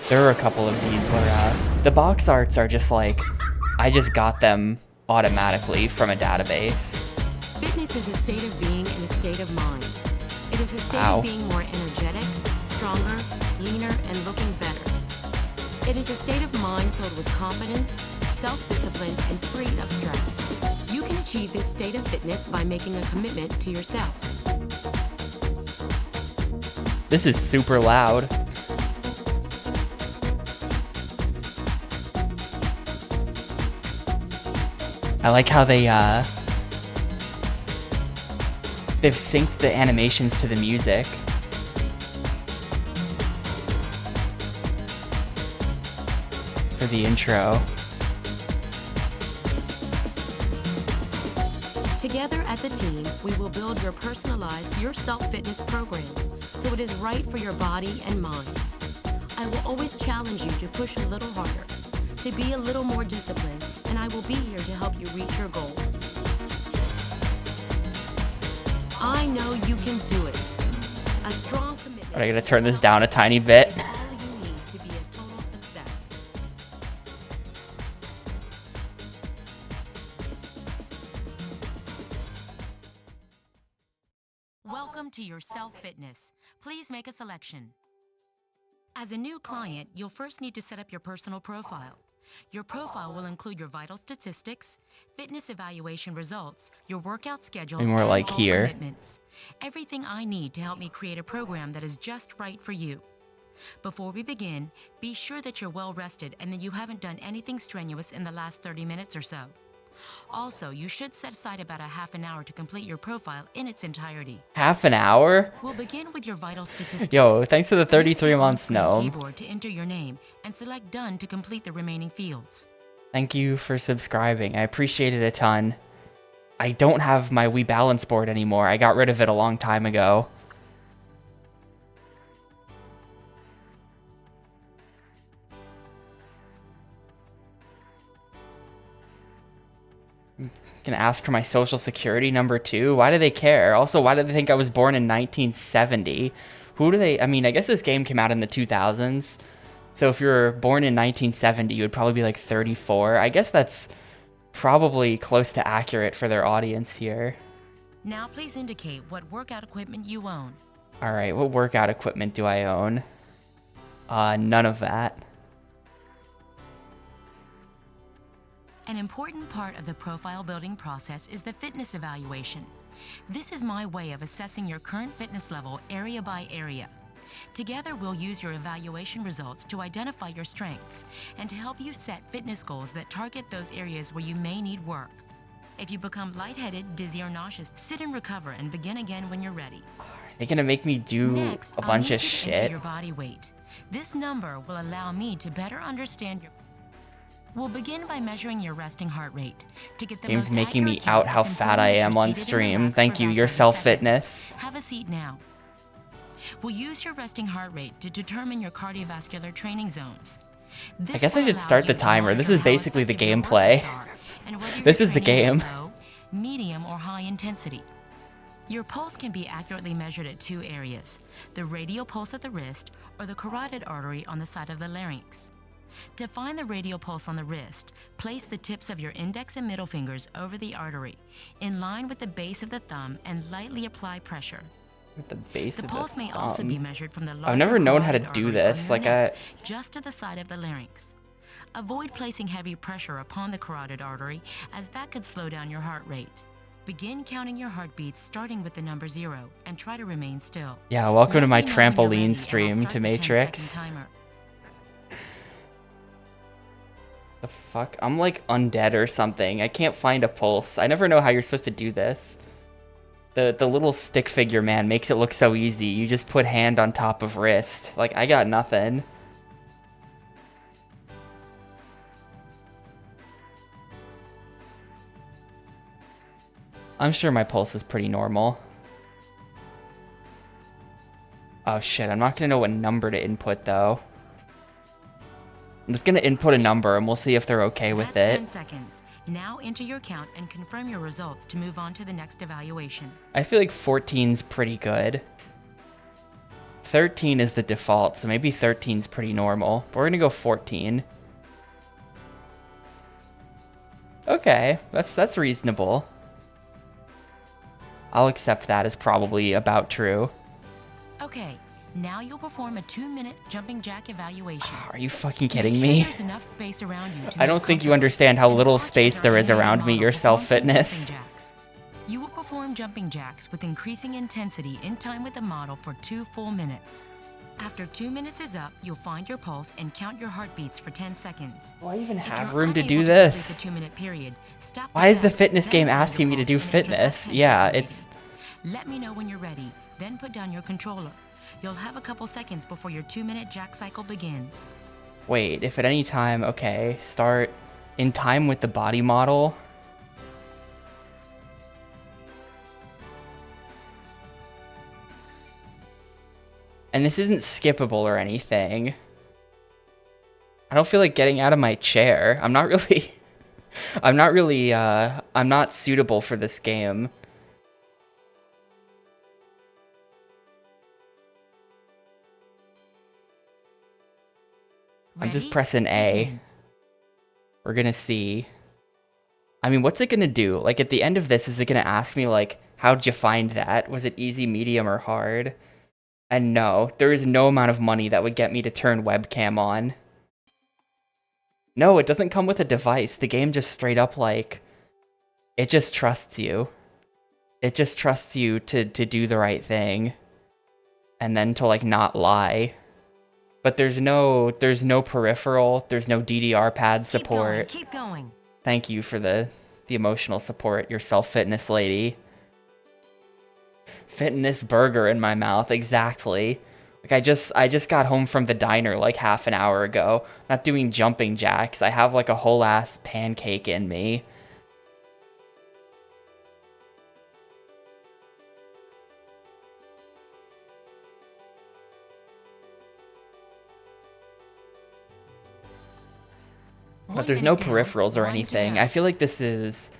There are a couple of these where the box arts are just like, I just got them automatically from a database. Fitness is a state of being and a state of mind. It is a state Wow. of being more energetic, stronger, leaner, and looking better. It is a state of mind filled with confidence, self-discipline, and free of stress. You can achieve this state of fitness by making a commitment to yourself. This is super loud. I like how they've synced the animations to the music. For the intro. Together as a team, we will build your personalized Your Self Fitness program so it is right for your body and mind. I will always challenge you to push a little harder, to be a little more disciplined, and I will be here to help you reach your goals. I know you can do it. A strong commitment. But I gotta turn this down a tiny bit. is all you need to be a total success. Welcome to Your Self Fitness. Please make a selection. As a new client, you'll first need to set up your personal profile. Your profile will include your vital statistics, fitness evaluation results, your workout schedule, And we're and like all here. commitments. Everything I need to help me create a program that is just right for you. Before we begin, be sure that you're well rested and that you haven't done anything strenuous in the last 30 minutes or so. Also, you should set aside about a half an hour to complete your profile in its entirety. Half an hour? We'll begin with your vital statistics. Yo, thanks for the Use 33 the months, on-screen Gnome. keyboard to enter your name and select Done to complete the remaining fields. Thank you for subscribing. I appreciate it a ton. I don't have my Wii Balance board anymore. I got rid of it a long time ago. Gonna ask for my social security number too. Why do they care? Also, why do they think I was born in 1970? Who do they? I mean, I guess this game came out in the 2000s. So if you're born in 1970, you would probably be like 34. I guess that's probably close to accurate for their audience here. Now please indicate what workout equipment you own. All right, what workout equipment do I own? None of that. An important part of the profile building process is the fitness evaluation. This is my way of assessing your current fitness level area by area. Together, we'll use your evaluation results to identify your strengths and to help you set fitness goals that target those areas where you may need work. If you become lightheaded, dizzy, or nauseous, sit and recover and begin again when you're ready. They're gonna make me do Next, a I'll bunch need of you to enter shit. your body weight. This number will allow me to better understand your... We'll begin by measuring your resting heart rate. To get the Game's most making me accurate out count, how it's fat I important that am you're on seated and stream. relaxed Thank for you, about your 30 self-fitness. seconds. Have a seat now. We'll use your resting heart rate to determine your cardiovascular training zones. I guess I should start the timer. This is basically the gameplay. This This is the game. Low, medium, or high intensity. Your pulse can be accurately measured at two areas, the radial pulse at the wrist or the carotid artery on the side of the larynx. To find the radial pulse on the wrist, place the tips of your index and middle fingers over the artery, in line with the base of the thumb, and lightly apply pressure. At the base The of pulse the may also thumb. be measured from the larger I've never known how to carotid do artery on this. your Like neck, just to the side of the larynx. Avoid placing heavy pressure upon the carotid artery, as that could slow down your heart rate. Begin counting your heartbeats starting with the number 0 and try to remain still. Yeah, welcome to Let my me know when you're ready, trampoline and I'll stream start to the 10-second Matrix. timer. The fuck? I'm like undead or something. I can't find a pulse. I never know how you're supposed to do this. The little stick figure man makes it look so easy. You just put hand on top of wrist. Like, I got nothing. I'm sure my pulse is pretty normal. Oh shit, I'm not gonna know what number to input though. I'm just gonna input a number and we'll see if they're okay with That's it. 10 seconds. Now enter your count and confirm your results to move on to the next evaluation. I feel like 14's pretty good. 13 is the default, so maybe 13's pretty normal. But we're gonna go 14. Okay, that's reasonable. I'll accept that as probably about true. Okay, now you'll perform a 2-minute jumping jack evaluation. Are you fucking kidding Make sure me? there's enough space around you to I don't move think you comfortably, understand how and little watch space as there our is animated around me, model your performs some self-fitness. jumping jacks. You will perform jumping jacks with increasing intensity in time with the model for 2 full minutes. After 2 minutes is up, you'll find your pulse and count your heartbeats for 10 seconds. Do I even If have you're room to unable do complete this? the 2-minute period, stop Why is the task, fitness then game find your asking me to pulse do and enter that fitness? 10 Yeah, second it's... rating. Let me know when you're ready, then put down your controller. You'll have a couple seconds before your 2-minute jack cycle begins. Wait, if at any time... Okay, start in time with the body model. And this isn't skippable or anything. I don't feel like getting out of my chair. I'm not really... I'm not suitable for this game. I'm just Ready? pressing A. Begin. We're gonna see. I mean, what's it gonna do? Like, at the end of this, is it gonna ask me, like, how'd you find that? Was it easy, medium, or hard? And no, there is no amount of money that would get me to turn webcam on. No, it doesn't come with a device. The game just straight up, like, it just trusts you. It just trusts you to do the right thing. And then to, like, not lie. But there's no peripheral, there's no DDR pad support. Keep going. Thank you for the emotional support, your self-fitness lady. Fitness burger in my mouth, exactly. Like, I just got home from the diner like half an hour ago. Not doing jumping jacks. I have like a whole ass pancake in me. But there's no peripherals or anything. I feel like this is...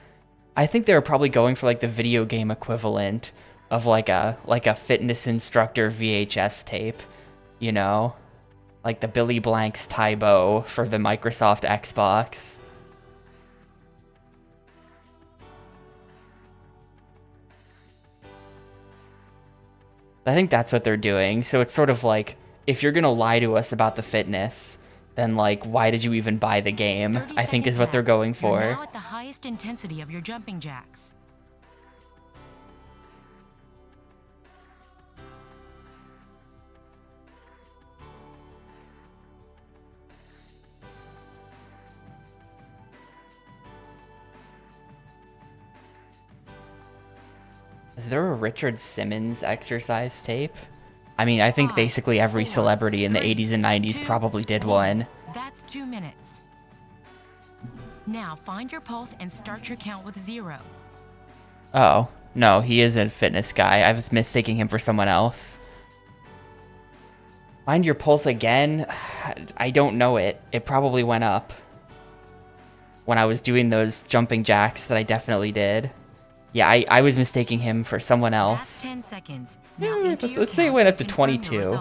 I think they were probably going for like the video game equivalent of like a fitness instructor VHS tape, you know? Like the Billy Blanks Tybo for the Microsoft Xbox. I think that's what they're doing. So it's sort of like, if you're gonna lie to us about the fitness, then like, why did you even buy the game? I think is what they're going for. You're now at the highest intensity of your jumping jacks. Is there a Richard Simmons exercise tape? I mean, I think basically every celebrity in the 80s and 90s probably did one. That's 2 minutes. Now find your pulse and start your count with 0. Oh, no, he is a fitness guy. I was mistaking him for someone else. Find your pulse again? I don't know it. It probably went up when I was doing those jumping jacks that I definitely did. Yeah, I was mistaking him for someone else. That's 10 seconds. Yeah, Now let's say it went up to 22.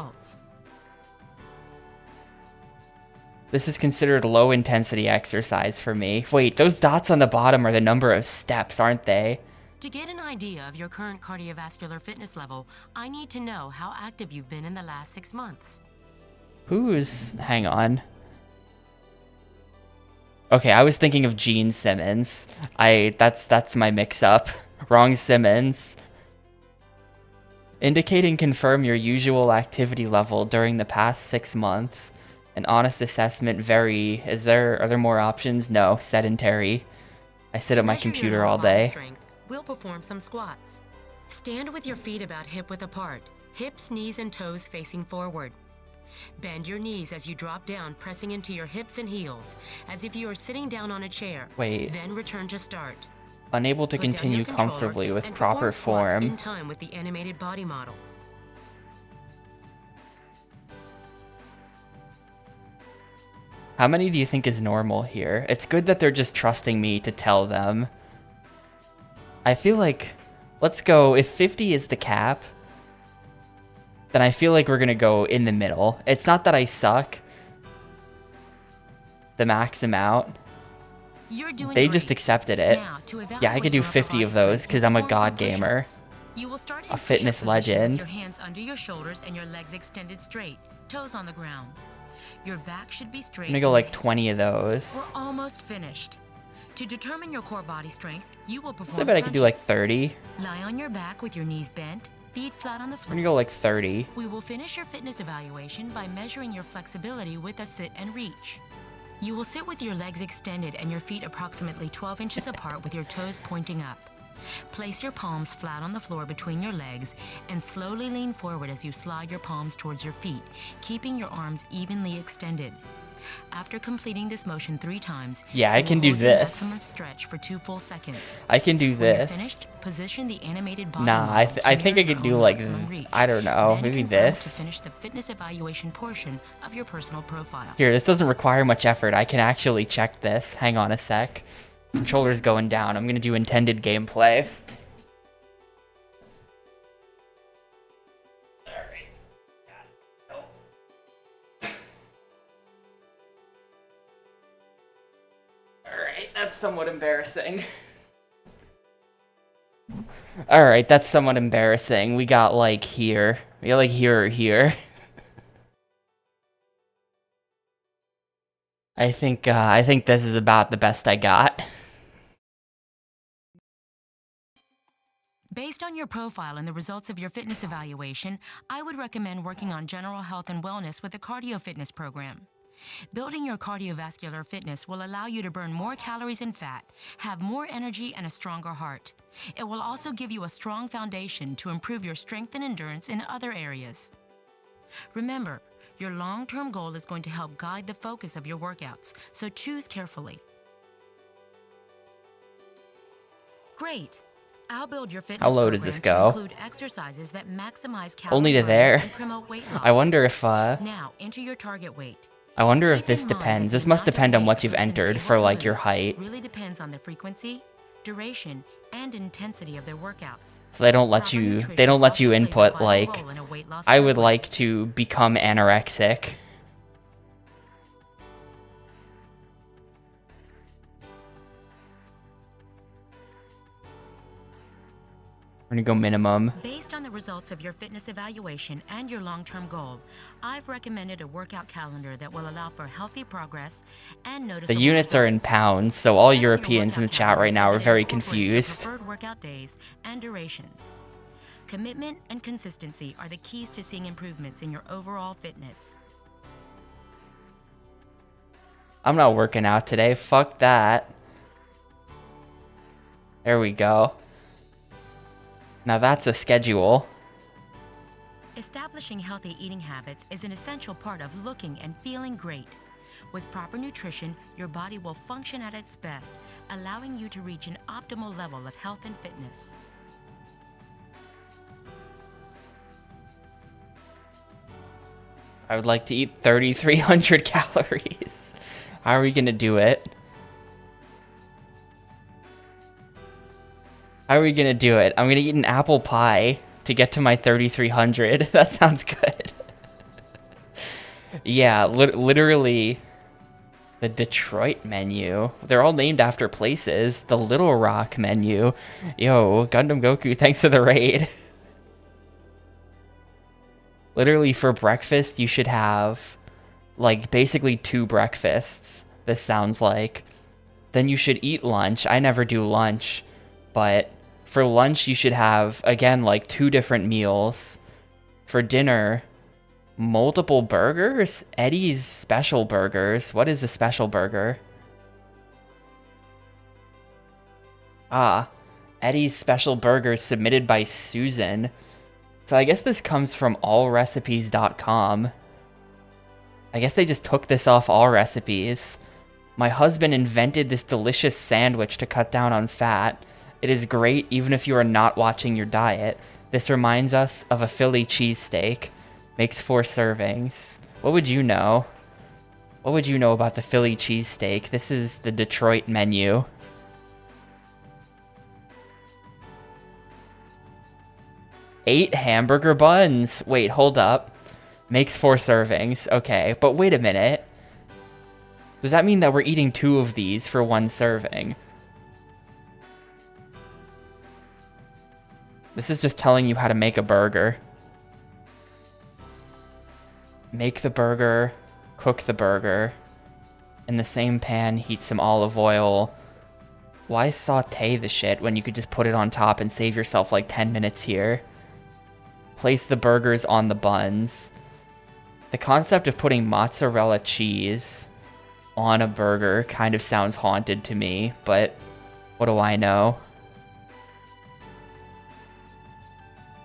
This is considered low intensity exercise for me. Wait, those dots on the bottom are the number of steps, aren't they? To get an idea of your current cardiovascular fitness level, I need to know how active you've been in the last 6 months. Hang on. Okay, I was thinking of Gene Simmons. That's my mix-up. Wrong Simmons. Indicate and confirm your usual activity level during the past 6 months. An honest assessment vary. Are there more options? No, sedentary. I sit at my computer all day. We'll perform some squats. Stand with your feet about hip-width apart, hips, knees, and toes facing forward. Bend your knees as you drop down, pressing into your hips and heels, as if you are sitting down on a chair. Wait. Then return to start. Unable to continue comfortably with proper form. In time with the animated body model. How many do you think is normal here? It's good that they're just trusting me to tell them. I feel like, let's go, if 50 is the cap, then I feel like we're going to go in the middle. It's not that I suck the max amount. You're doing They great. just accepted it. Now, to Yeah, I could evaluate do your upper 50 of body those strength, because I'm a perform some god gamer. push-ups. You will start in A push-up fitness position legend. with your hands under your shoulders and your legs extended straight, toes on the ground. Your back should be straight. I'm going to go like 20 of those. We're almost finished. To determine your core body strength, you will perform So I bet I could do like crunches. 30. Lie on your back with your knees bent, feet flat on the I'm floor. going to go like 30. We will finish your fitness evaluation by measuring your flexibility with a sit and reach. You will sit with your legs extended and your feet approximately 12 inches apart with your toes pointing up. Place your palms flat on the floor between your legs and slowly lean forward as you slide your palms towards your feet, keeping your arms evenly extended. After completing this motion 3 times, Yeah, I you can will do hold your this. maximum stretch for 2 full seconds. I can do When you're this. finished, position the animated body Nah, model to I think I mirror could your do own like, maximum reach. I don't know, Then maybe confirm to this. finish the fitness evaluation portion of your personal profile. Here, this doesn't require much effort. I can actually check this. Hang on a sec. Controller's going down. I'm going to do intended gameplay. Alright, that's somewhat embarrassing. Alright, that's somewhat embarrassing. We got like here. We got like here or here. I think this is about the best I got. Based on your profile and the results of your fitness evaluation, I would recommend working on general health and wellness with a cardio fitness program. Building your cardiovascular fitness will allow you to burn more calories and fat, have more energy, and a stronger heart. It will also give you a strong foundation to improve your strength and endurance in other areas. Remember, your long-term goal is going to help guide the focus of your workouts, so choose carefully. Great! I'll build your fitness How low does program this to go? include exercises that maximize calorie Only to burn there. and promote weight loss. I wonder if Now, enter your target weight. I wonder Keep if this in mind that depends. the This must amount of depend on weight what a you've person is entered able for to like your lose height. really depends on the frequency, duration, and intensity of their workouts. So they don't let Proper you nutrition they don't let also you plays a input vital like role in a weight loss I would program. like to become anorexic. We're gonna go minimum. Based on the results of your fitness evaluation and your long-term goal, I've recommended a workout calendar that will allow for healthy progress and The noticeable units are in results. pounds, so all Set up your Europeans in the workout chat calendar right so now are that it very incorporates your confused. preferred workout days and durations. Commitment and consistency are the keys to seeing improvements in your overall fitness. I'm not working out today. Fuck that. There we go. Now that's a schedule. Establishing healthy eating habits is an essential part of looking and feeling great. With proper nutrition, your body will function at its best, allowing you to reach an optimal level of health and fitness. I would like to eat 3,300 calories. How are we gonna do it? How are we gonna do it? I'm gonna eat an apple pie to get to my 3,300. That sounds good. Yeah, literally the Detroit menu. They're all named after places. The Little Rock menu. Yo, Gundam Goku, thanks for the raid. Literally for breakfast, you should have like basically 2 breakfasts. This sounds like. Then you should eat lunch. I never do lunch, but for lunch you should have again like 2 different meals. For dinner, multiple burgers? Eddie's special burgers. What is a special burger? Ah, Eddie's special burgers submitted by Susan. So I guess this comes from allrecipes.com. I guess they just took this off All Recipes. My husband invented this delicious sandwich to cut down on fat. It is great even if you are not watching your diet. This reminds us of a Philly cheesesteak. Makes 4 servings. What would you know? What would you know about the Philly cheesesteak? This is the Detroit menu. 8 hamburger buns. Wait, hold up. Makes 4 servings. Okay, but wait a minute. Does that mean that we're eating 2 of these for 1 serving? This is just telling you how to make a burger. Make the burger, cook the burger. In the same pan, heat some olive oil. Why saute the shit when you could just put it on top and save yourself like 10 minutes here? Place the burgers on the buns. The concept of putting mozzarella cheese on a burger kind of sounds haunted to me, but what do I know?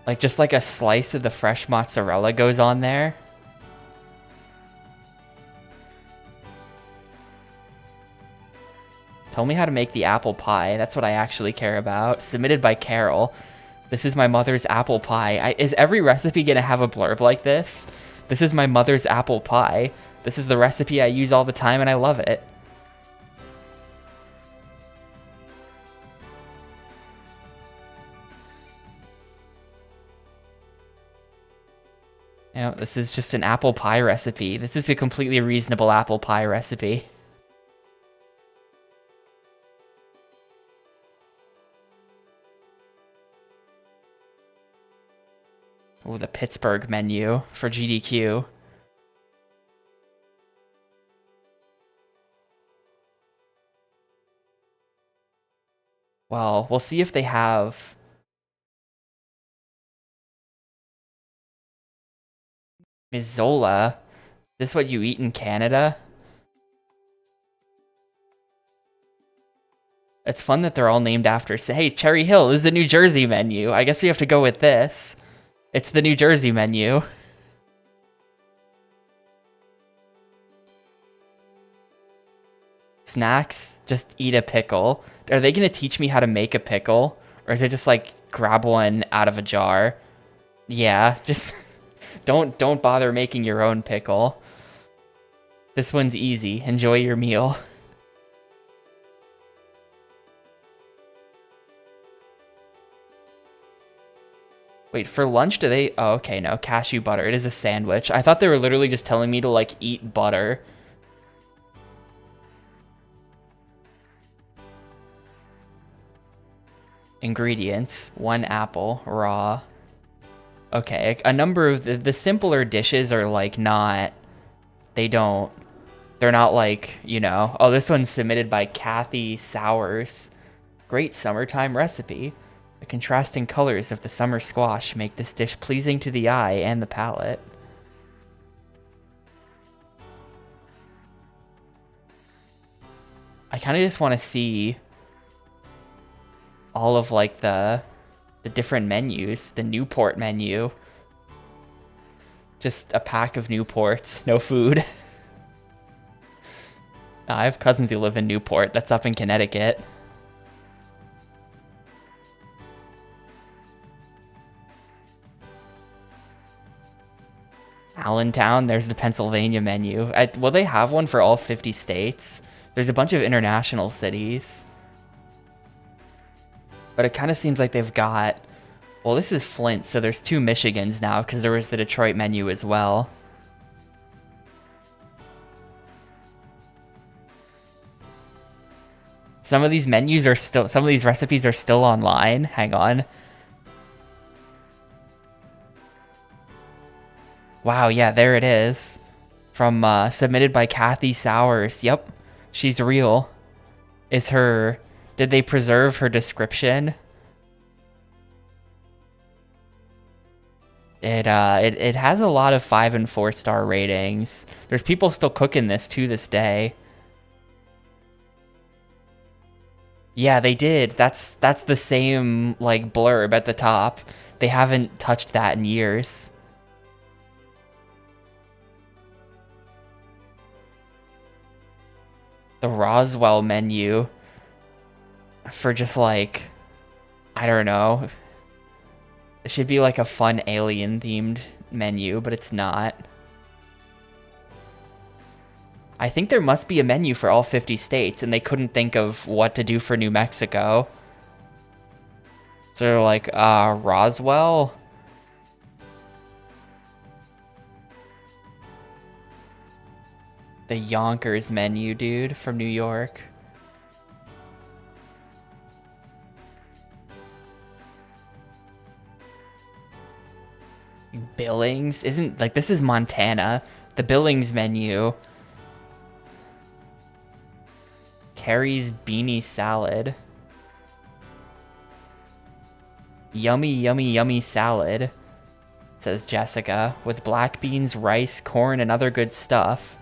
Like, just like a slice of the fresh mozzarella goes on there. Tell me how to make the apple pie. That's what I actually care about. Submitted by Carol. This is my mother's apple pie. Is every recipe gonna have a blurb like this? This is my mother's apple pie. This is the recipe I use all the time and I love it. You know, this is just an apple pie recipe. This is a completely reasonable apple pie recipe. Oh, the Pittsburgh menu for GDQ. Well, we'll see if they have... Mizola? Is this what you eat in Canada? It's fun that they're all named after... Hey, Cherry Hill, this is the New Jersey menu. I guess we have to go with this. It's the New Jersey menu. Snacks, just eat a pickle. Are they going to teach me how to make a pickle? Or is it just like grab one out of a jar? Yeah, just don't bother making your own pickle. This one's easy. Enjoy your meal. Wait, for lunch do they... Oh, okay, no. Cashew butter. It is a sandwich. I thought they were literally just telling me to, like, eat butter. Ingredients. 1 apple, raw. Okay, a number of... The simpler dishes are, like, not... They don't... They're not, like, you know... Oh, this one's submitted by Kathy Sowers. Great summertime recipe. The contrasting colors of the summer squash make this dish pleasing to the eye and the palate. I kind of just want to see all of like the different menus, the Newport menu. Just a pack of Newports, no food. I have cousins who live in Newport. That's up in Connecticut. Allentown, there's the Pennsylvania menu. Will they have one for all 50 states? There's a bunch of international cities. But it kind of seems like they've got... Well, this is Flint, so there's 2 Michigans now, because there was the Detroit menu as well. Some of these menus are still... Some of these recipes are still online. Hang on. Wow, yeah, there it is. From, submitted by Kathy Sowers. Yep, she's real. Is her... Did they preserve her description? It has a lot of 5 and 4 star ratings. There's people still cooking this to this day. Yeah, they did. That's the same, like, blurb at the top. They haven't touched that in years. The Roswell menu for just like, I don't know. It should be like a fun alien themed menu, but it's not. I think there must be a menu for all 50 states and they couldn't think of what to do for New Mexico. So they're like, Roswell? The Yonkers menu, dude, from New York. Billings? Isn't, like, this is Montana. The Billings menu. Carrie's beanie salad. Yummy, yummy, yummy salad, says Jessica, with black beans, rice, corn, and other good stuff.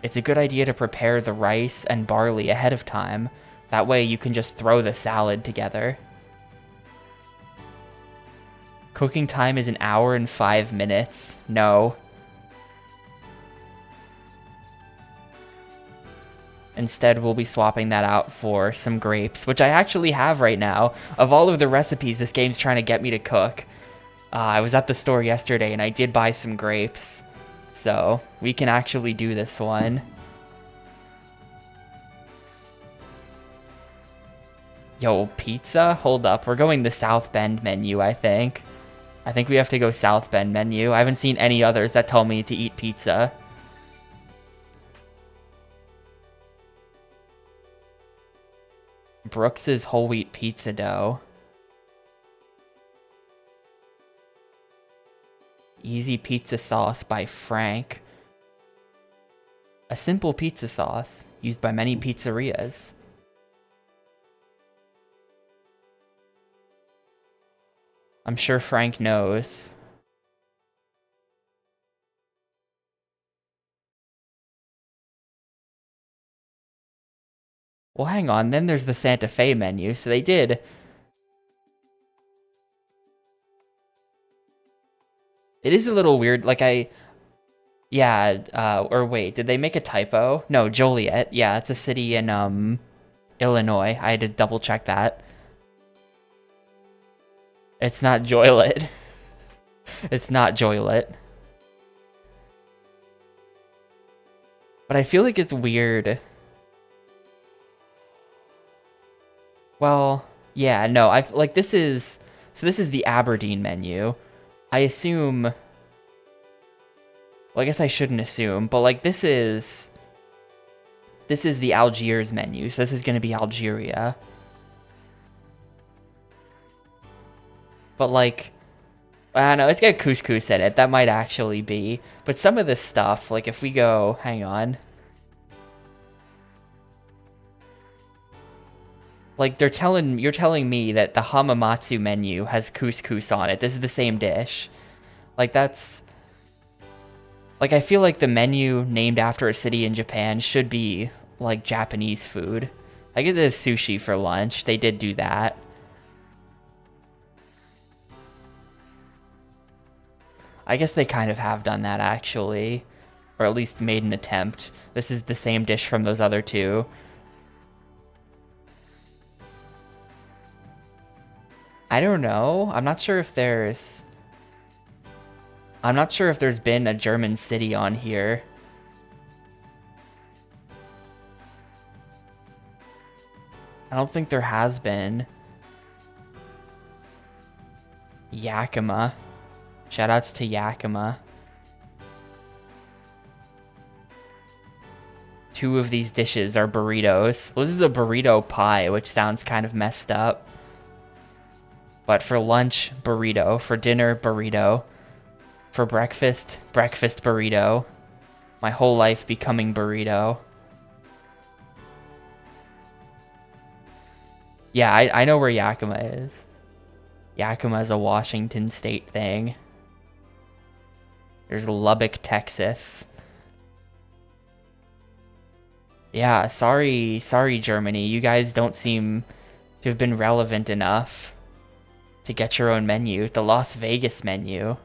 It's a good idea to prepare the rice and barley ahead of time. That way you can just throw the salad together. Cooking time is 1 hour and 5 minutes. No. Instead, we'll be swapping that out for some grapes, which I actually have right now. Of all of the recipes this game's trying to get me to cook, I was at the store yesterday and I did buy some grapes. So, we can actually do this one. Yo, pizza? Hold up, we're going the South Bend menu, I think. I think we have to go South Bend menu. I haven't seen any others that tell me to eat pizza. Brooks's whole wheat pizza dough. Easy pizza sauce by Frank. A simple pizza sauce used by many pizzerias. I'm sure Frank knows. Well, hang on, then there's the Santa Fe menu, so they did... It is a little weird, like Yeah, or wait, did they make a typo? No, Joliet, yeah, it's a city in, Illinois. I had to double check that. It's not Joylet. It's not Joylet. But I feel like it's weird. Well, yeah, no, like this is... So this is the Aberdeen menu. I assume... Well, I guess I shouldn't assume, but like this is the Algiers menu, so this is going to be Algeria. But like, I don't know, it's got couscous in it, that might actually be. But some of this stuff, like if we go, hang on. Like you're telling me that the Hamamatsu menu has couscous on it. This is the same dish. Like that's... Like I feel like the menu named after a city in Japan should be like Japanese food. I get the sushi for lunch. They did do that. I guess they kind of have done that actually. Or at least made an attempt. This is the same dish from those other two. I don't know. I'm not sure if there's been a German city on here. I don't think there has been. Yakima. Shoutouts to Yakima. 2 of these dishes are burritos. Well, this is a burrito pie, which sounds kind of messed up. But for lunch, burrito. For dinner, burrito. For breakfast, breakfast burrito. My whole life becoming burrito. Yeah, I know where Yakima is. Yakima is a Washington state thing. There's Lubbock, Texas. Yeah, sorry, Germany. You guys don't seem to have been relevant enough to get your own menu. The Las Vegas menu.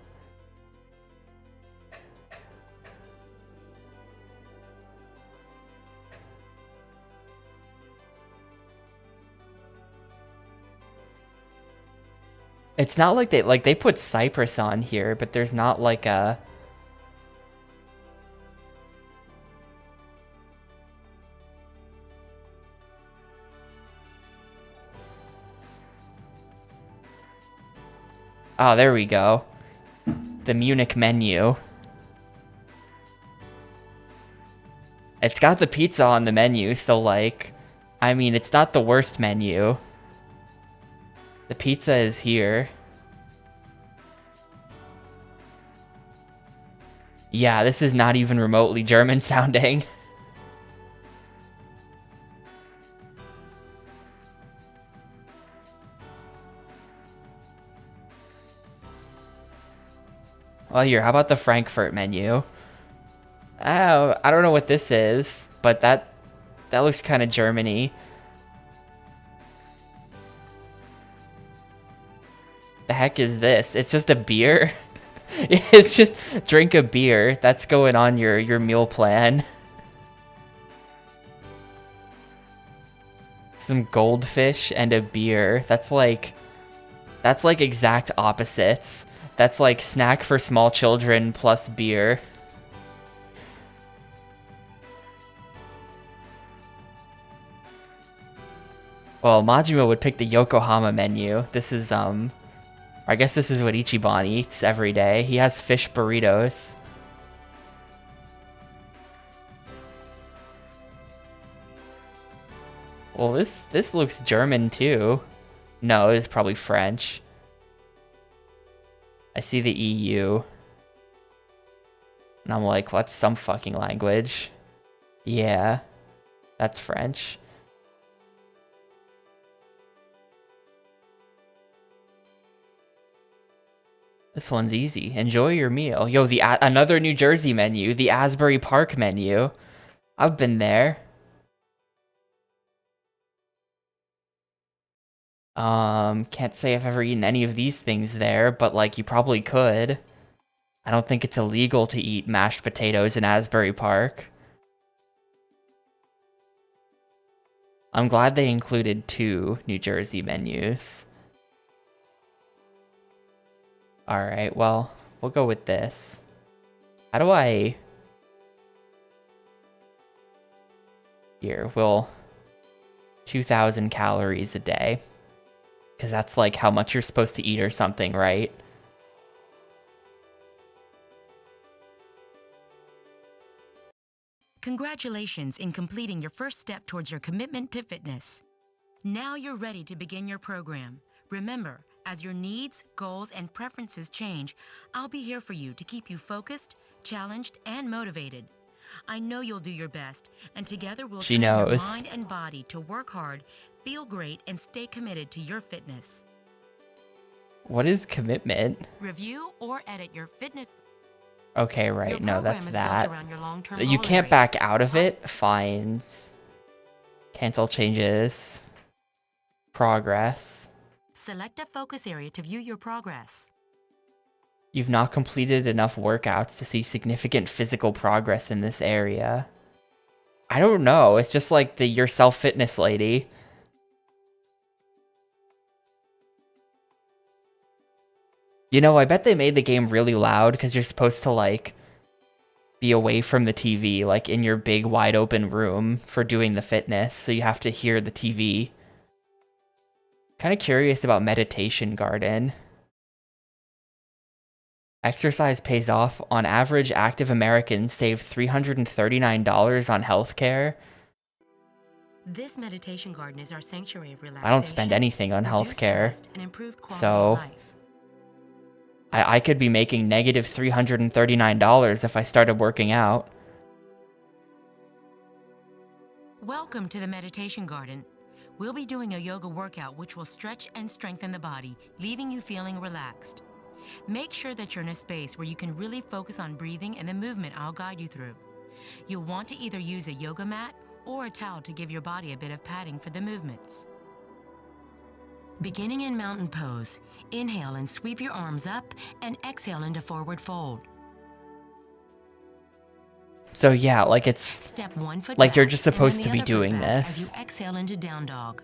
It's not like they put Cyprus on here, but there's not like a... Oh, there we go. The Munich menu. It's got the pizza on the menu, so like, I mean, it's not the worst menu. The pizza is here. Yeah, this is not even remotely German sounding. Well, here, how about the Frankfurt menu? Oh, I don't know what this is, but that looks kind of Germany. The heck is this? It's just a beer? It's just drink a beer. That's going on your meal plan. Some goldfish and a beer. That's like exact opposites. That's like snack for small children plus beer. Well, Majima would pick the Yokohama menu. This is, I guess this is what Ichiban eats every day. He has fish burritos. Well, this looks German too. No, it's probably French. I see the EU. And I'm like, what's some fucking language? Yeah, that's French. This one's easy. Enjoy your meal. Yo, another New Jersey menu, the Asbury Park menu. I've been there. Can't say I've ever eaten any of these things there, but like you probably could. I don't think it's illegal to eat mashed potatoes in Asbury Park. I'm glad they included 2 New Jersey menus. Alright, well, we'll go with this. How do I... Here, we'll... 2,000 calories a day. Because that's like how much you're supposed to eat or something, right? Congratulations in completing your first step towards your commitment to fitness. Now you're ready to begin your program. Remember, as your needs, goals, and preferences change, I'll be here for you to keep you focused, challenged, and motivated. I know you'll do your best, and together we'll She train your knows. mind and body to work hard, feel great, and stay committed to your fitness. What is commitment? Review or edit your fitness. Okay, right. Your No, program that's is that. built around your long-term You goal can't area. back out of it. Fine. Cancel changes. Progress. Select a focus area to view your progress. You've not completed enough workouts to see significant physical progress in this area. I don't know. It's just like the yourself fitness lady. You know, I bet they made the game really loud because you're supposed to like be away from the TV, like in your big wide open room for doing the fitness, so you have to hear the TV. Kind of curious about Meditation Garden. Exercise pays off. On average, active Americans save $339 on healthcare. This meditation garden is our sanctuary of relaxation. I don't spend anything on reduced healthcare, stress, and improved quality so of life. I could be making negative $339 if I started working out. Welcome to the meditation garden. We'll be doing a yoga workout which will stretch and strengthen the body, leaving you feeling relaxed. Make sure that you're in a space where you can really focus on breathing and the movement I'll guide you through. You'll want to either use a yoga mat or a towel to give your body a bit of padding for the movements. Beginning in mountain pose, inhale and sweep your arms up and exhale into forward fold. So yeah, like it's Step 1 foot like back, you're just and then supposed the to be other foot doing back this. As you exhale into down dog.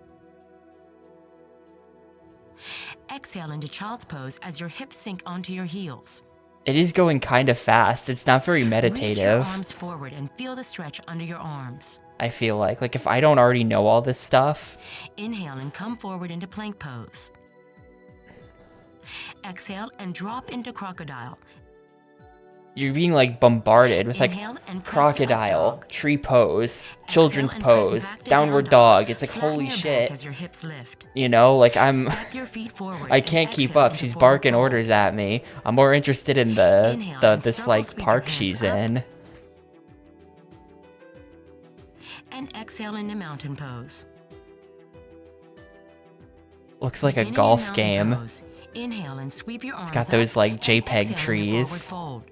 Exhale into child's pose as your hips sink onto your heels. It is going kind of fast. It's not very Reach your meditative. arms forward and feel the stretch under your arms. I feel like if I don't already know all this stuff, Inhale and come forward into plank pose. Exhale and drop into crocodile. you're being like bombarded with like Inhale and press to up crocodile, dog. tree pose, Exhale children's and press pose, back to downward down dog. It's like, Flatten holy your back shit. as your hips lift. You know, like Step your feet forward I and can't keep exhale up. into She's forward barking fold. orders at me. I'm more interested in Inhale and this circle like sweep your park hands she's up. in. And exhale into mountain pose. Looks like a Beginning in golf mountain game. pose, inhale and sweep your arms It's got those up like and JPEG exhale into forward trees. fold.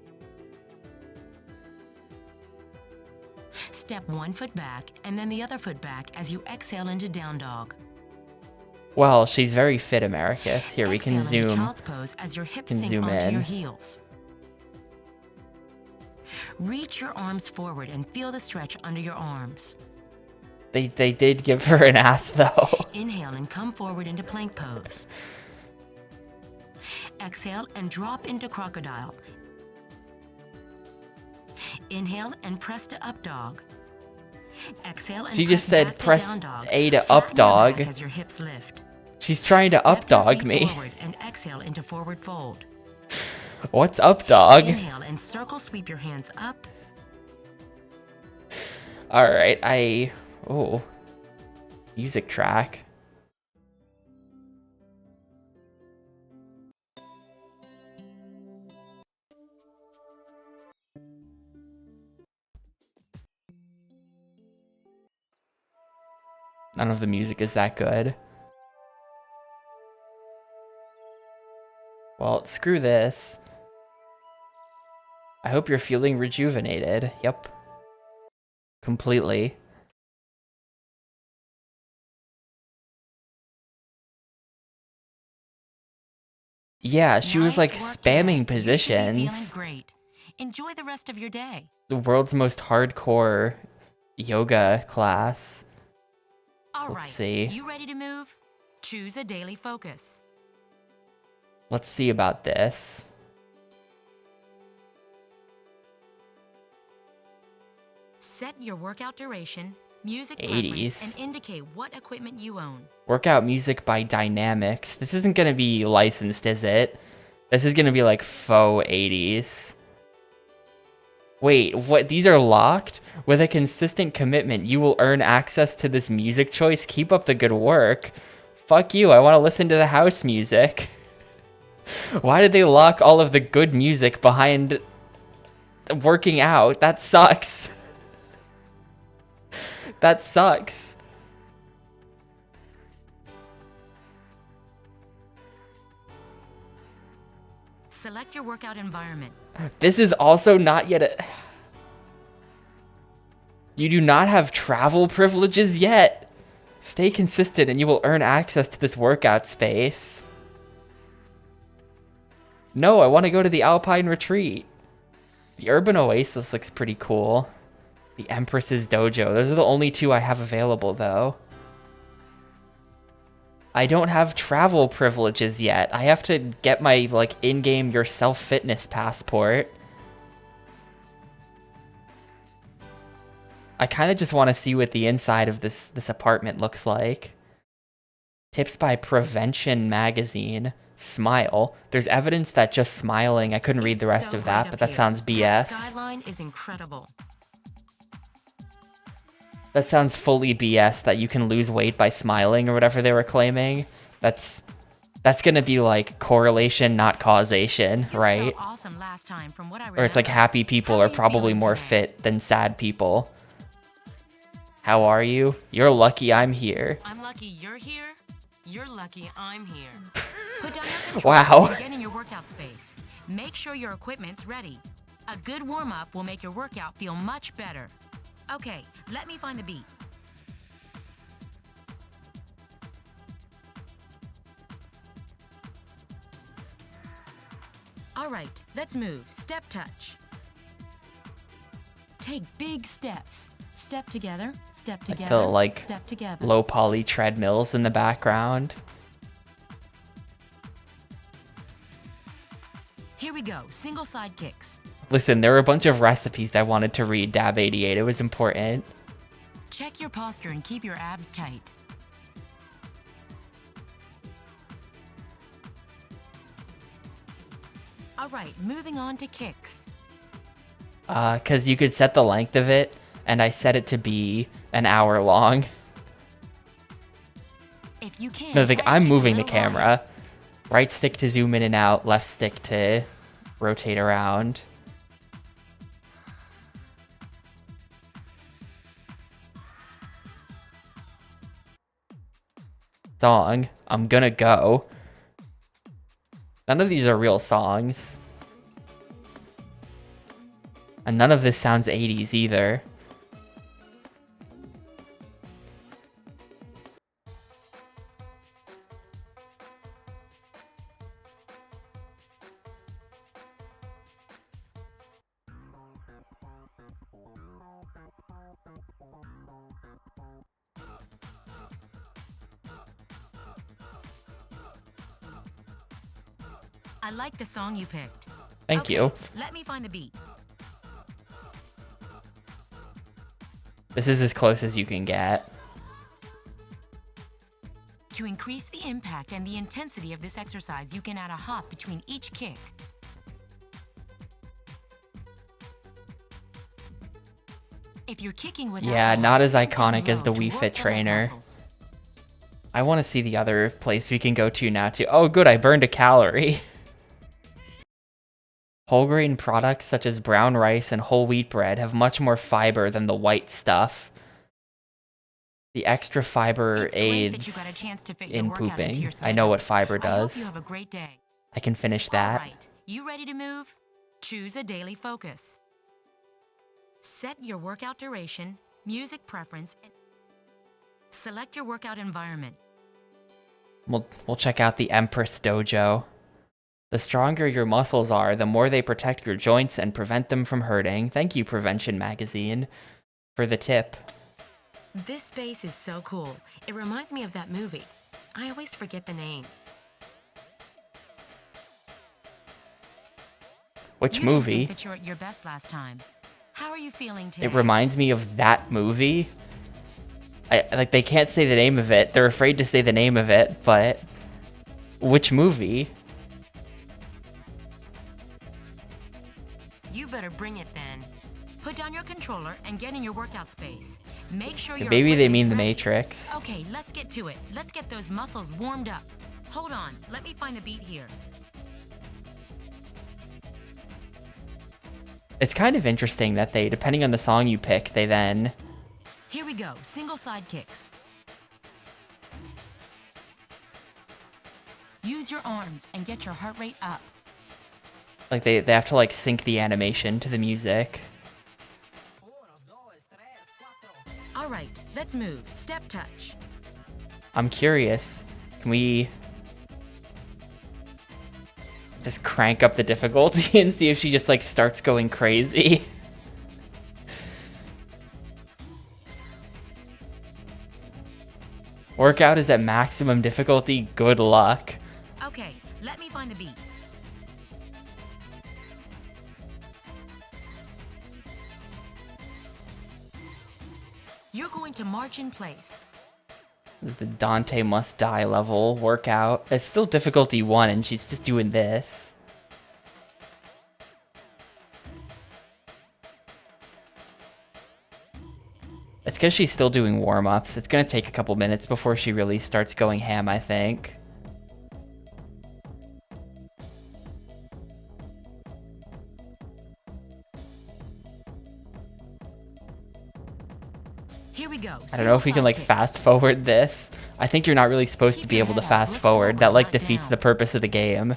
Step one foot back and then the other foot back as you exhale into down dog. Well, she's very fit, Americus. Here, we can Exhale into zoom. child's pose as your hips Can sink zoom onto in. your heels. Reach your arms forward and feel the stretch under your arms. They did give her an ass though. Inhale and come forward into plank pose. Exhale and drop into crocodile. Inhale and press to up dog. Exhale and She just press said back to press down dog. A to Flatten up your dog. back as your hips lift. She's trying to up Step your dog feet me. forward and exhale into forward fold. What's up dog? Inhale and circle sweep your hands up. Alright, oh. Music track. None of the music is that good. Well, screw this. I hope you're feeling rejuvenated. Yep. Completely. Yeah, she was like Nice work spamming today. You should be feeling positions. great. Enjoy the rest of your day. The world's most hardcore yoga class. All Let's right, see. you ready to move? Choose a daily focus. Let's see about this. Set your workout duration, music 80s. preference, and indicate what equipment you own. Workout music by Dynamics. This isn't gonna be licensed, is it? This is gonna be like faux 80s. Wait, what? These are locked? With a consistent commitment, you will earn access to this music choice. Keep up the good work. Fuck you, I want to listen to the house music. Why did they lock all of the good music behind working out? That sucks. That sucks. Select your workout environment. This is also not yet a... You do not have travel privileges yet. Stay consistent and you will earn access to this workout space. No, I want to go to the Alpine Retreat. The Urban Oasis looks pretty cool. The Empress's Dojo. Those are the only two I have available, though. I don't have travel privileges yet. I have to get my, like, in-game yourself fitness passport. I kind of just want to see what the inside of this apartment looks like. Tips by Prevention Magazine. Smile. There's evidence that just smiling, I couldn't read the rest So of right that, up but that here. sounds That BS. skyline is incredible. That sounds fully BS that you can lose weight by smiling or whatever they were claiming. That's gonna be like correlation, not causation, You right? felt awesome last time from what I Or it's like remember. happy people How are you probably feeling more today? fit than sad people. How are you? You're lucky I'm here. I'm lucky you're here. You're lucky I'm here. Put down your controls Wow. and get in your workout space. Make sure your equipment's ready. A good warm-up will make your workout feel much better. Okay, let me find the beat. All right, let's move. Step touch. Take big steps. Step together, step together, feel like step together. Low poly treadmills in the background. Here we go, single side kicks. Listen, there were a bunch of recipes I wanted to read, Dab88. It was important. Check your posture and keep your abs tight. All right, moving on to kicks. Because you could set the length of it, and I set it to be an hour long. If you can, No, like, try to I'm kick a moving the little longer. camera. Right stick to zoom in and out, left stick to rotate around. Song, I'm gonna go. None of these are real songs. And none of this sounds 80s either. I like the song you picked. Thank Okay, you. Let me find the beat. This is as close as you can get. To increase the impact and the intensity of this exercise, you can add a hop between each kick. If you're kicking without Yeah, the not hop, as sink down iconic as low the to Wii work Fit the leg trainer. muscles. I want to see the other place we can go to now too. Oh, good, I burned a calorie. Whole grain products such as brown rice and whole wheat bread have much more fiber than the white stuff. The extra fiber It's great that you got a aids chance to fit your in workout into pooping. your I know schedule. what fiber I hope you does. have a great day. I can finish All that. right, you ready to move? Choose a daily focus. Set your workout duration, music preference, and select your workout environment. We'll check out the Empress Dojo. The stronger your muscles are, the more they protect your joints and prevent them from hurting. Thank you, Prevention Magazine, for the tip. This space is so cool. It reminds me of that movie. I always forget the name. Which You didn't movie? think that you were at your best last time. How are you feeling today? It reminds me of that movie. Like, they can't say the name of it. They're afraid to say the name of it, but which movie? You better bring it then. Put down your controller and get in your workout space. Make sure your Maybe they equipment's mean The ready. Matrix. Okay, let's get to it. Let's get those muscles warmed up. Hold on, let me find the beat here. It's kind of interesting that they, depending on the song you pick, they then... Here we go, single side kicks. Use your arms and get your heart rate up. Like, they have to, like, sync the animation to the music. All right, let's move. Step touch. I'm curious. Can we just crank up the difficulty and see if she just, like, starts going crazy? Workout is at maximum difficulty. Good luck. Okay, let me find the beat. You're going to march in place. The Dante Must Die level workout. It's still difficulty 1 and she's just doing this. It's because she's still doing warm-ups. It's gonna take a couple minutes before she really starts going ham, I think. Here we go. I don't know if we can, like, fast forward this. I think you're not really supposed to Keep be your able to head up, fast look forward. That, forward, like, not defeats down. the purpose of the game.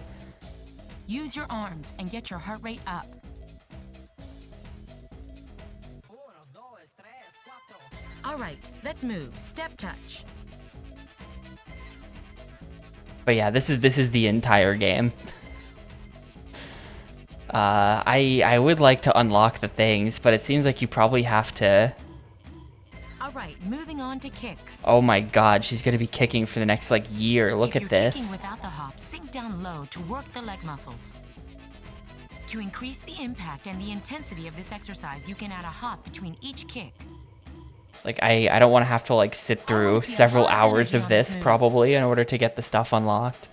Use your arms and get your heart rate up. All right, let's move. Step touch. But yeah, this is the entire game. I would like to unlock the things, but it seems like you probably have to... All right, moving on to kicks. Oh my god, she's gonna be kicking for the next, like, year. Look If at you're kicking this. without the hop, sink down low to work the leg muscles. To increase the impact and the intensity of this exercise, you can add a hop between each kick. Like, I don't want to have to, like, sit through see a several lot of hours energy of on this this, move. probably, in order to get the stuff unlocked.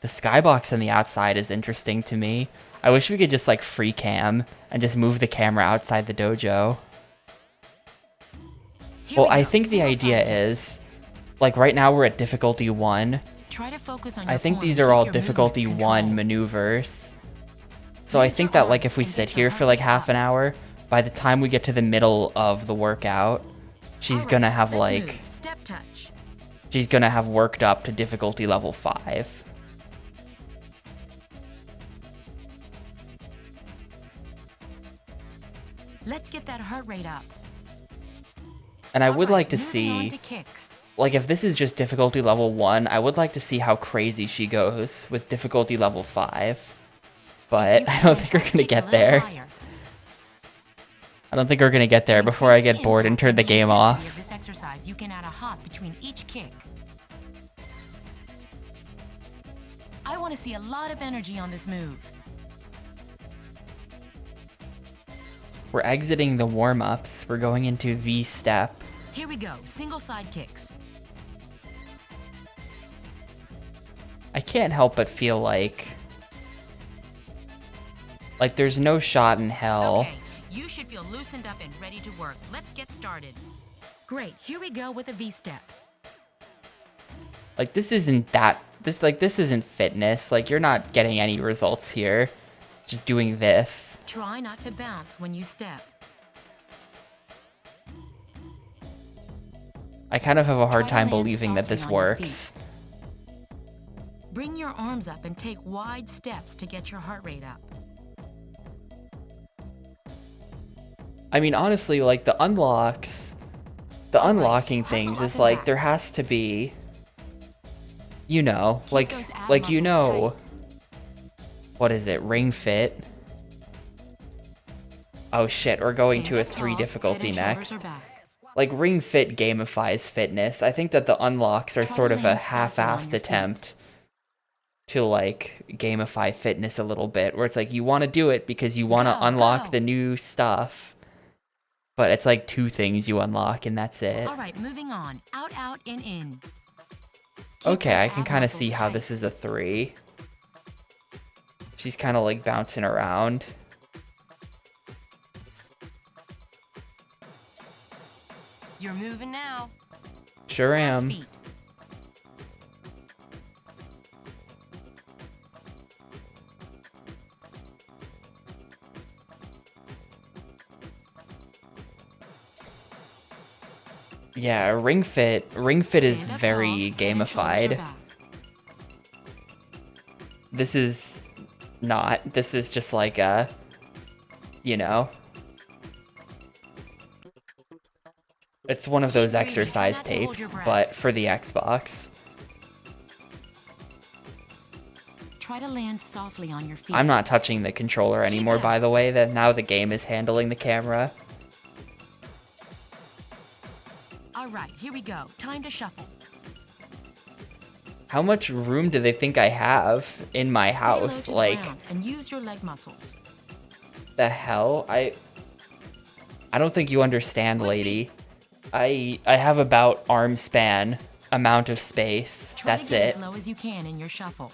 The skybox on the outside is interesting to me. I wish we could just like free cam and just move the camera outside the dojo. Well, I think the idea is, like right now we're at difficulty 1. Try to focus on I your think form these and are keep all your difficulty movements 1 controlled. maneuvers. So I Use think your that like arms if we and sit get your here for like heart rate half an hour, by the time we get to the middle of the workout, she's All right, gonna have let's like, move. Step touch. she's gonna have worked up to difficulty level 5. Let's get that heart rate up. And I All would right, like to moving on see, to kicks. like if this is just difficulty level 1, I would like to see how crazy she goes with difficulty level 5. But You I can don't think we're try to gonna kick a get little there. higher. I don't think we're gonna get there To before I increase get the bored and impact turn the and game intensity off. of this exercise, you can add a hop between each kick. I want to see a lot of energy on this move. We're exiting the warm-ups. We're going into V-step. Here we go, single side kicks. I can't help but feel like there's no shot in hell. Okay, you should feel loosened up and ready to work. Let's get started. Great, here we go with a V-step. Like this isn't fitness. Like you're not getting any results here. Just doing this. Try not to bounce when you step. I kind of have a hard Try to time land believing that this softly on your works. Bring your arms up and take wide steps to get your heart rate up. I mean, honestly, like the unlocking hustle things up is and like back. there has to be, you know, Keep like those ab you muscles know, tight. what is it? Ring Fit. Oh shit, we're going Stand to a up 3 tall, difficulty head and shoulders next. are back. Like Ring Fit gamifies fitness. I think that the unlocks are Try sort to of a land softly on half-assed your feet. attempt to like gamify fitness a little bit, where it's like you want to do it because you want to Go, unlock go. the new stuff, but it's like 2 things you unlock and that's it. All right, moving on. Out, out, in. Keep Okay, those I can ab kind of muscles see how tight. this is a 3. She's kind of like bouncing around. You're moving now. Sure Cross am. feet. Yeah, Ring Fit is Stand up very tall, head and shoulders are gamified. back. This is not. This is just like a, you know, it's one of those Keep breathing. exercise Try not to hold tapes, your breath. but for the Xbox. Try to land softly on your feet. I'm not touching the controller anymore, it by up. the way, that now the game is handling the camera. All right, here we go. Time to shuffle. How much room do they think I have in my Stay low house? to the Like, ground and use your leg muscles. the hell? I don't think you understand, lady. I have about arm span amount of space. Try That's to get it. as low as you can in your shuffle.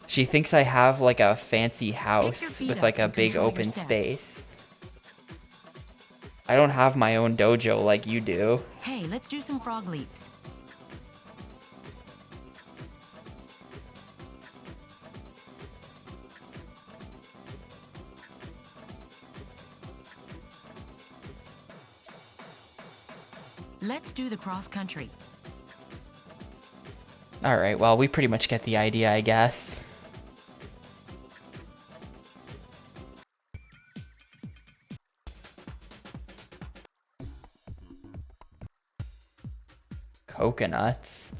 She thinks I have like a fancy your house feet with up like a and big control your open steps. space. I don't have my own dojo like you do. Hey, let's do some frog leaps. Let's do the cross country. Alright, well, we pretty much get the idea, I guess. Coconuts.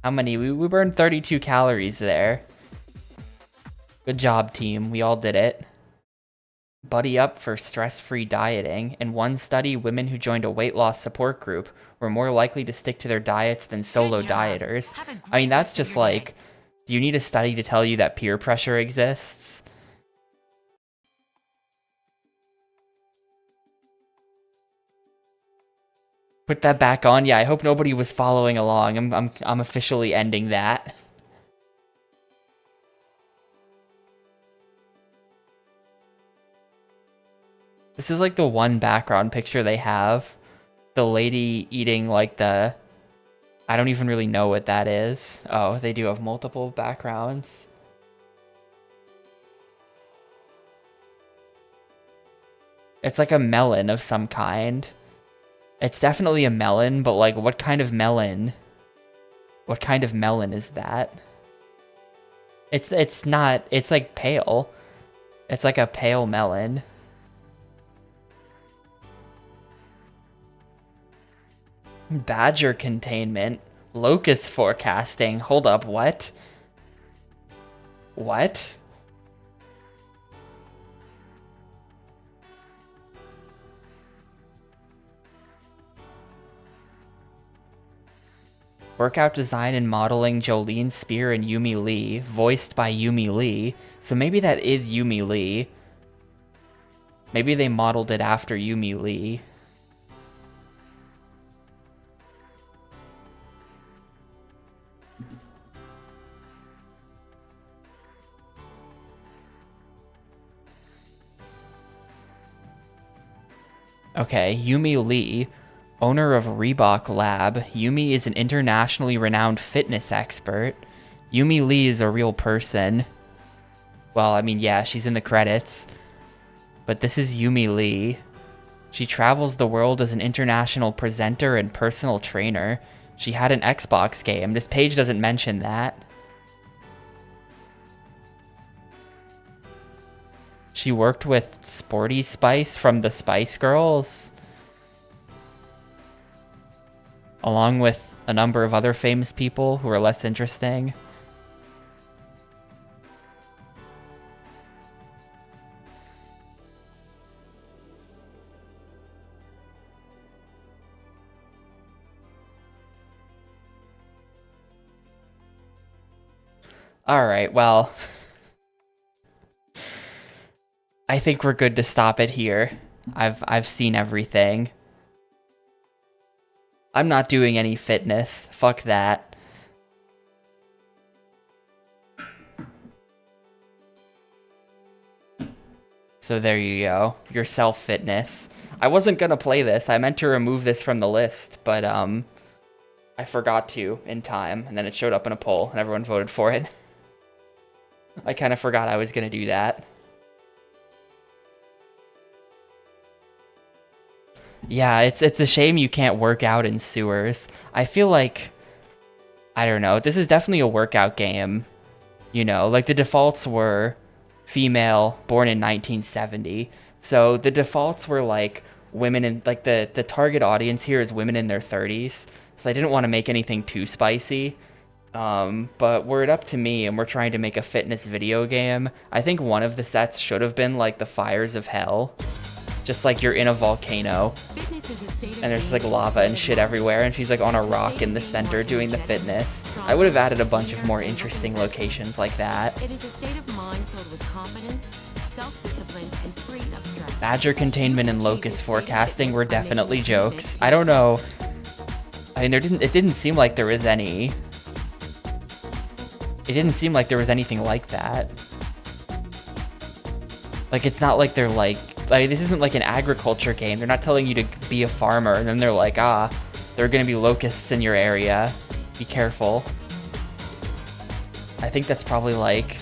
How many? We burned 32 calories there. Good job, team. We all did it. Buddy up for stress-free dieting. In one study, women who joined a weight loss support group were more likely to stick to their diets than solo job. dieters. Have a I mean, great that's rest of just your day. like, do you need a study to tell you that peer pressure exists? Put that back on. Yeah, I hope nobody was following along. I'm officially ending that. This is like the one background picture they have. The lady eating like the... I don't even really know what that is. Oh, they do have multiple backgrounds. It's like a melon of some kind. It's definitely a melon, but like what kind of melon? What kind of melon is that? It's not, it's like pale. It's like a pale melon. Badger containment. Locust forecasting. Hold up, what? What? Workout design and modeling Jolene Spear and Yumi Lee, voiced by Yumi Lee. So maybe that is Yumi Lee. Maybe they modeled it after Yumi Lee. Okay, Yumi Lee, owner of Reebok Lab. Yumi is an internationally renowned fitness expert. Yumi Lee is a real person. Well, I mean, yeah, she's in the credits. But this is Yumi Lee. She travels the world as an international presenter and personal trainer. She had an Xbox game. This page doesn't mention that. She worked with Sporty Spice from the Spice Girls, along with a number of other famous people who are less interesting. All right, well, I think we're good to stop it here. I've seen everything. I'm not doing any fitness. Fuck that. So there you go. Your self-fitness. I wasn't gonna play this. I meant to remove this from the list, but I forgot to in time, and then it showed up in a poll, and everyone voted for it. I kind of forgot I was gonna do that. Yeah, it's a shame you can't work out in sewers. I feel like, I don't know, this is definitely a workout game. You know, like the defaults were female, born in 1970. So the defaults were like women in, like the target audience here is women in their 30s. So I didn't want to make anything too spicy. But were it up to me and we're trying to make a fitness video game, I think one of the sets should have been like the Fires of Hell. Just like you're in a volcano and there's like lava and shit everywhere and she's like on a rock in the center doing the fitness. I would have added a bunch of more interesting locations like that. It is a state of mind filled with confidence, self-discipline, and free of stress. Badger containment and locust forecasting were definitely jokes. I don't know. I mean, it didn't seem like there was any. It didn't seem like there was anything like that. Like, it's not like they're like, this isn't like an agriculture game. They're not telling you to be a farmer and then they're like, there are gonna be locusts in your area. Be careful. I think that's probably like,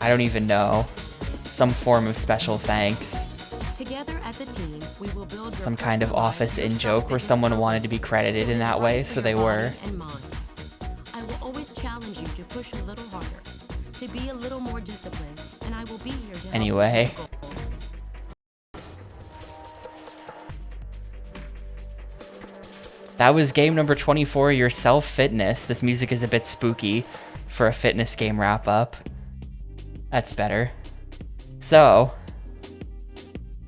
I don't even know, some form of special thanks. Together as a team, we will build some kind of office in-joke where someone wanted to be credited in that way, so they were. I will always challenge you to push a little harder, to be a little more disciplined, and I will be here to help Anyway. you. That was game number 24, your self-fitness. This music is a bit spooky for a fitness game wrap-up. That's better. So,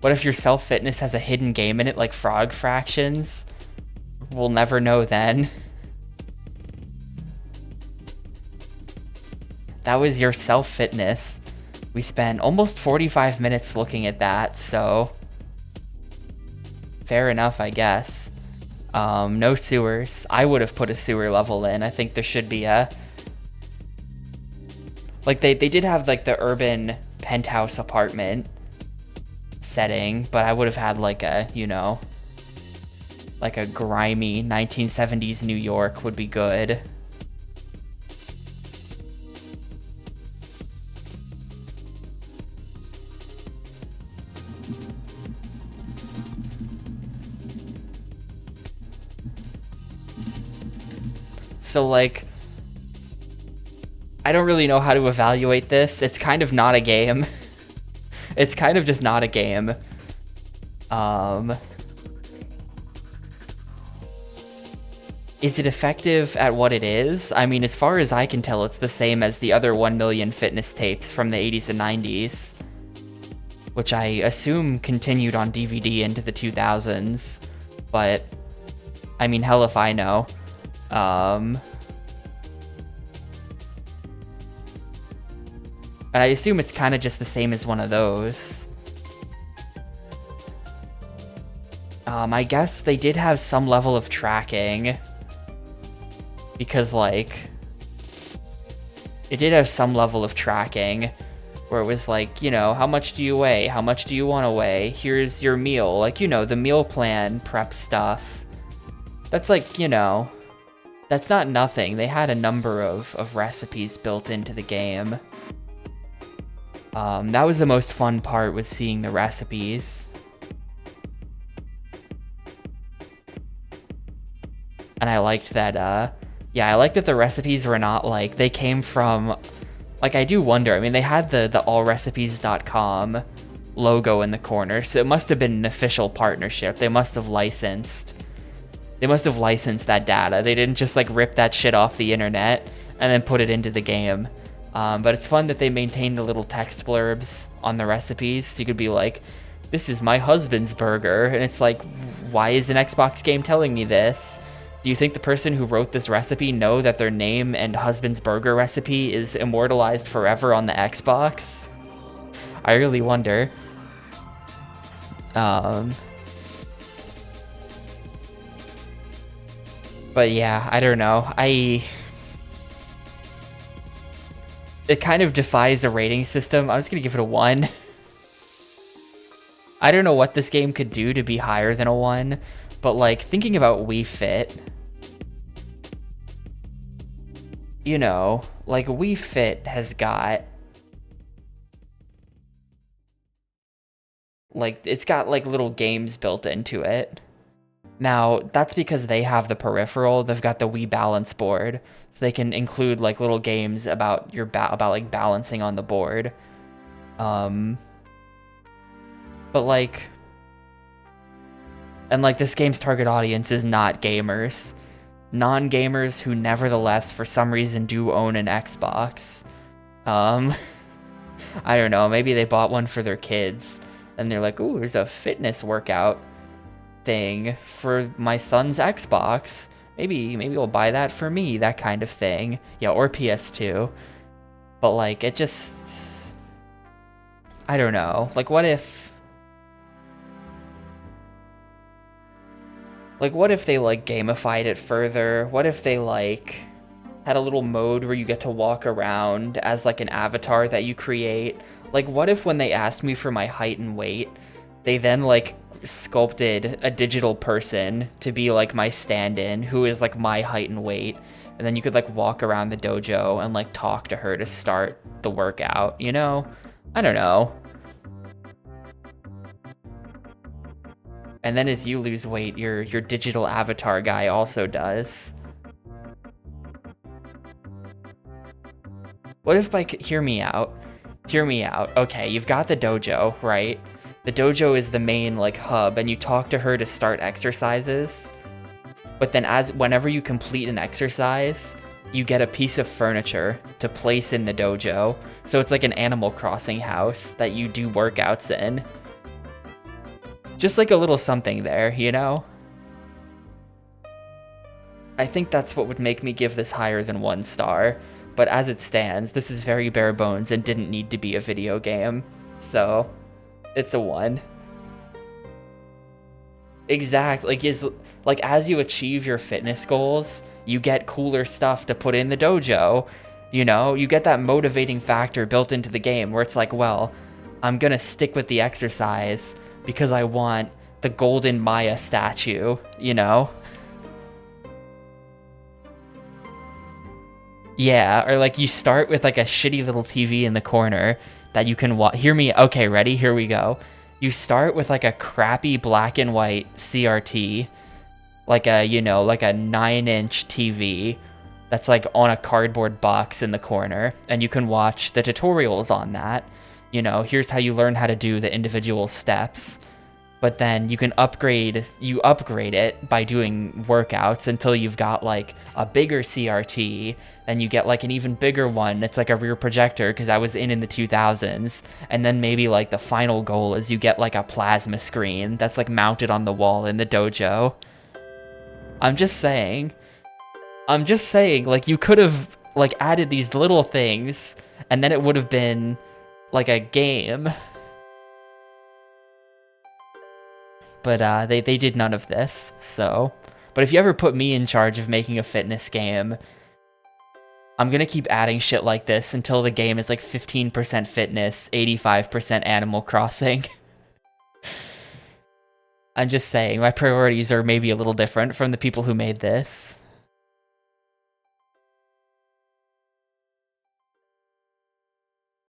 what if your self-fitness has a hidden game in it like Frog Fractions? We'll never know then. That was your self-fitness. We spent almost 45 minutes looking at that, so fair enough, I guess. No sewers. I would have put a sewer level in. I think there should be a... Like, they did have, like, the urban penthouse apartment. setting, but I would have had like a, you know, like a grimy 1970s New York would be good. So like, I don't really know how to evaluate this. It's kind of not a game. It's kind of just not a game. Is it effective at what it is? I mean, as far as I can tell, it's the same as the other 1 million fitness tapes from the 80s and 90s, which I assume continued on DVD into the 2000s, but I mean, hell if I know. And I assume it's kind of just the same as one of those. I guess they did have some level of tracking. Because, like, it did have some level of tracking. Where it was like, you know, how much do you weigh? How much do you want to weigh? Here's your meal. Like, you know, the meal plan prep stuff. That's like, you know, that's not nothing. They had a number of recipes built into the game. That was the most fun part, was seeing the recipes. And I liked that, yeah, I liked that the recipes were not like, they came from, like, I do wonder, I mean, they had the allrecipes.com logo in the corner, so it must have been an official partnership. They must have licensed that data. They didn't just like rip that shit off the internet and then put it into the game. But it's fun that they maintain the little text blurbs on the recipes. So you could be like, this is my husband's burger. And it's like, why is an Xbox game telling me this? Do you think the person who wrote this recipe know that their name and husband's burger recipe is immortalized forever on the Xbox? I really wonder. But yeah, I don't know. It kind of defies a rating system. I'm just gonna give it a 1. I don't know what this game could do to be higher than a 1, but like, thinking about Wii Fit, you know, like Wii Fit has got, like, it's got like little games built into it. Now, that's because they have the peripheral. They've got the Wii Balance board, so they can include like little games about your about like balancing on the board. But like, and like, this game's target audience is not gamers, non-gamers who nevertheless for some reason do own an Xbox. I don't know, maybe they bought one for their kids and they're like, ooh, there's a fitness workout thing for my son's Xbox. Maybe we'll buy that for me, that kind of thing. Yeah, or PS2. But like, it just, I don't know. Like, what if they like gamified it further? What if they like had a little mode where you get to walk around as like an avatar that you create? Like, what if when they asked me for my height and weight, they then like sculpted a digital person to be like my stand-in who is like my height and weight, and then you could like walk around the dojo and like talk to her to start the workout, you know? I don't know. And then as you lose weight, your digital avatar guy also does. What if hear me out. Okay, you've got the dojo, right? The dojo is the main like hub, and you talk to her to start exercises. But then whenever you complete an exercise, you get a piece of furniture to place in the dojo. So it's like an Animal Crossing house that you do workouts in. Just like a little something there, you know? I think that's what would make me give this higher than 1 star. But as it stands, this is very bare bones and didn't need to be a video game. So it's a 1. Exactly. Like as you achieve your fitness goals, you get cooler stuff to put in the dojo. You know, you get that motivating factor built into the game where it's like, well, I'm gonna stick with the exercise because I want the golden Maya statue, you know? Yeah, or like you start with like a shitty little TV in the corner that you can watch. Hear me? Okay, ready? Here we go. You start with like a crappy black and white CRT, like a, you know, like a 9-inch TV that's like on a cardboard box in the corner, and you can watch the tutorials on that. You know, here's how you learn how to do the individual steps. But then you can upgrade it by doing workouts until you've got like a bigger CRT, then you get like an even bigger one. It's like a rear projector because I was in the 2000s, and then maybe like the final goal is you get like a plasma screen that's like mounted on the wall in the dojo. I'm just saying, like you could have like added these little things and then it would have been like a game. But they did none of this, so. But if you ever put me in charge of making a fitness game, I'm gonna keep adding shit like this until the game is like 15% fitness, 85% Animal Crossing. I'm just saying, my priorities are maybe a little different from the people who made this.